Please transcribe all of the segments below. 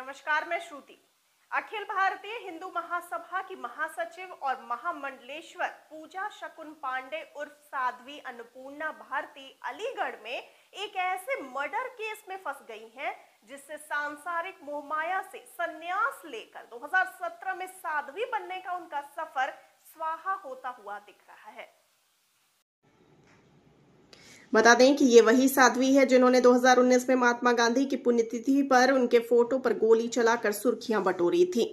नमस्कार, मैं श्रुति। अखिल भारतीय हिंदू महासभा की महासचिव और महामंडलेश्वर पूजा शकुन पांडे उर्फ साध्वी अन्नपूर्णा भारती अलीगढ़ में एक ऐसे मर्डर केस में फंस गई हैं जिससे सांसारिक मोहमाया से संन्यास लेकर 2017 में साध्वी बनने का उनका सफर स्वाहा होता हुआ दिख रहा है। बता दें कि ये वही साध्वी है जिन्होंने 2019 में महात्मा गांधी की पुण्यतिथि पर उनके फोटो पर गोली चलाकर सुर्खियां बटोरी थी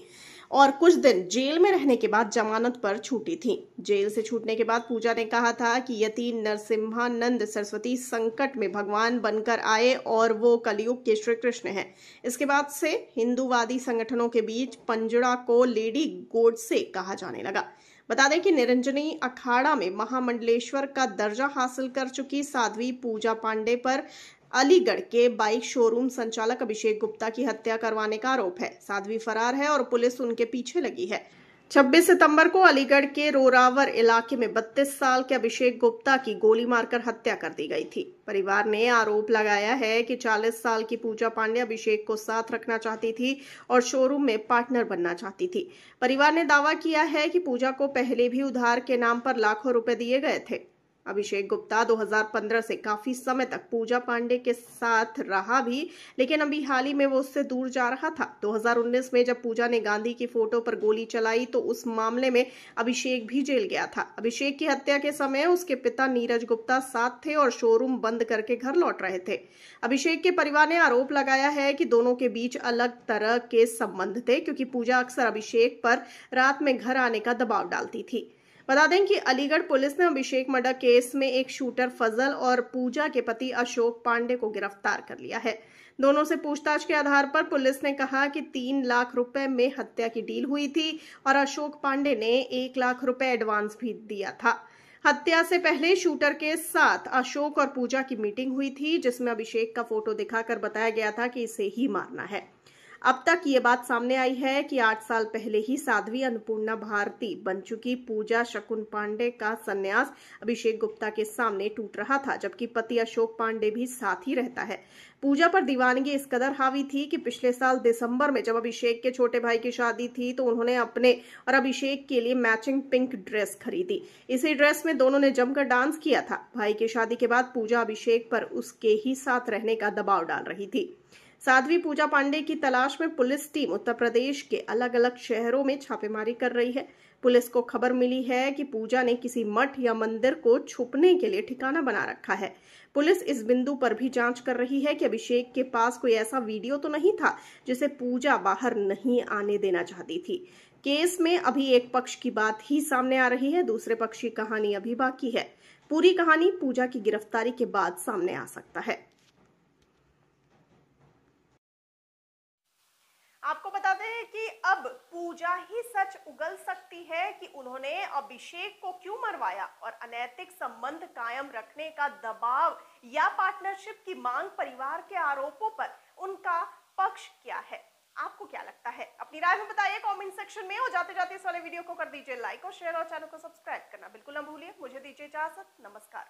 और कुछ दिन जेल में रहने के बाद जमानत पर छूटी थी। जेल से छूटने के बाद पूजा ने कहा था कि यति नरसिम्हानंद सरस्वती संकट में भगवान बनकर आए और वो कलयुग के श्री कृष्ण हैं। इसके बाद से हिंदूवादी संगठनों के बीच पंजड़ा को लेडी गोडसे कहा जाने लगा। बता दें कि निरंजनी अखाड़ा में महामंडलेश्वर का दर्जा हासिल कर चुकी साध्वी पूजा पांडे पर अलीगढ़ के बाइक शोरूम संचालक अभिषेक गुप्ता की हत्या करवाने का आरोप है। साध्वी फरार है और पुलिस उनके पीछे लगी है। 26 सितंबर को अलीगढ़ के रोरावर इलाके में 32 साल के अभिषेक गुप्ता की गोली मारकर हत्या कर दी गई थी। परिवार ने आरोप लगाया है कि 40 साल की पूजा पांडे अभिषेक को साथ रखना चाहती थी और शोरूम में पार्टनर बनना चाहती थी। परिवार ने दावा किया है कि पूजा को पहले भी उधार के नाम पर लाखों रुपए दिए गए थे। अभिषेक गुप्ता 2015 से काफी समय तक पूजा पांडे के साथ रहा भी, लेकिन अभी हाल ही में वो उससे दूर जा रहा था। 2019 में जब पूजा ने गांधी की फोटो पर गोली चलाई तो उस मामले में अभिषेक भी जेल गया था। अभिषेक की हत्या के समय उसके पिता नीरज गुप्ता साथ थे और शोरूम बंद करके घर लौट रहे थे। अभिषेक के परिवार ने आरोप लगाया है कि दोनों के बीच अलग तरह के संबंध थे, क्योंकि पूजा अक्सर अभिषेक पर रात में घर आने का दबाव डालती थी। बता दें कि अलीगढ़ पुलिस ने अभिषेक मर्डर केस में एक शूटर फजल और पूजा के पति अशोक पांडे को गिरफ्तार कर लिया है। दोनों से पूछताछ के आधार पर पुलिस ने कहा कि 3 लाख रुपए में हत्या की डील हुई थी और अशोक पांडे ने 1 लाख रुपए एडवांस भी दिया था। हत्या से पहले शूटर के साथ अशोक और पूजा की मीटिंग हुई थी, जिसमें अभिषेक का फोटो दिखाकर बताया गया था कि इसे ही मारना है। अब तक ये बात सामने आई है कि 8 साल पहले ही साध्वी अन्नपूर्णा भारती बन चुकी पूजा शकुन पांडे का संन्यास अभिषेक गुप्ता के सामने टूट रहा था, जबकि पति अशोक पांडे भी साथ ही रहता है। पूजा पर दीवानगी इस कदर हावी थी कि पिछले साल दिसंबर में जब अभिषेक के छोटे भाई की शादी थी तो उन्होंने अपने और अभिषेक के लिए मैचिंग पिंक ड्रेस खरीदी। इसी ड्रेस में दोनों ने जमकर डांस किया था। भाई की शादी के बाद पूजा अभिषेक पर उसके ही साथ रहने का दबाव डाल रही थी। साध्वी पूजा पांडे की तलाश में पुलिस टीम उत्तर प्रदेश के अलग अलग शहरों में छापेमारी कर रही है। पुलिस को खबर मिली है कि पूजा ने किसी मठ या मंदिर को छुपने के लिए ठिकाना बना रखा है। पुलिस इस बिंदु पर भी जांच कर रही है कि अभिषेक के पास कोई ऐसा वीडियो तो नहीं था जिसे पूजा बाहर नहीं आने देना चाहती थी। केस में अभी एक पक्ष की बात ही सामने आ रही है, दूसरे पक्ष की कहानी अभी बाकी है। पूरी कहानी पूजा की गिरफ्तारी के बाद सामने आ सकता है। आपको बता दें कि अब पूजा ही सच उगल सकती है कि उन्होंने अभिषेक को क्यों मरवाया और अनैतिक संबंध कायम रखने का दबाव या पार्टनरशिप की मांग परिवार के आरोपों पर उनका पक्ष क्या है। आपको क्या लगता है? अपनी राय में बताइए कमेंट सेक्शन में। और जाते जाते इस वाले वीडियो को कर दीजिए लाइक और शेयर और चैनल को सब्सक्राइब करना बिल्कुल ना भूलिए। मुझे दीजिए इजाजत। नमस्कार।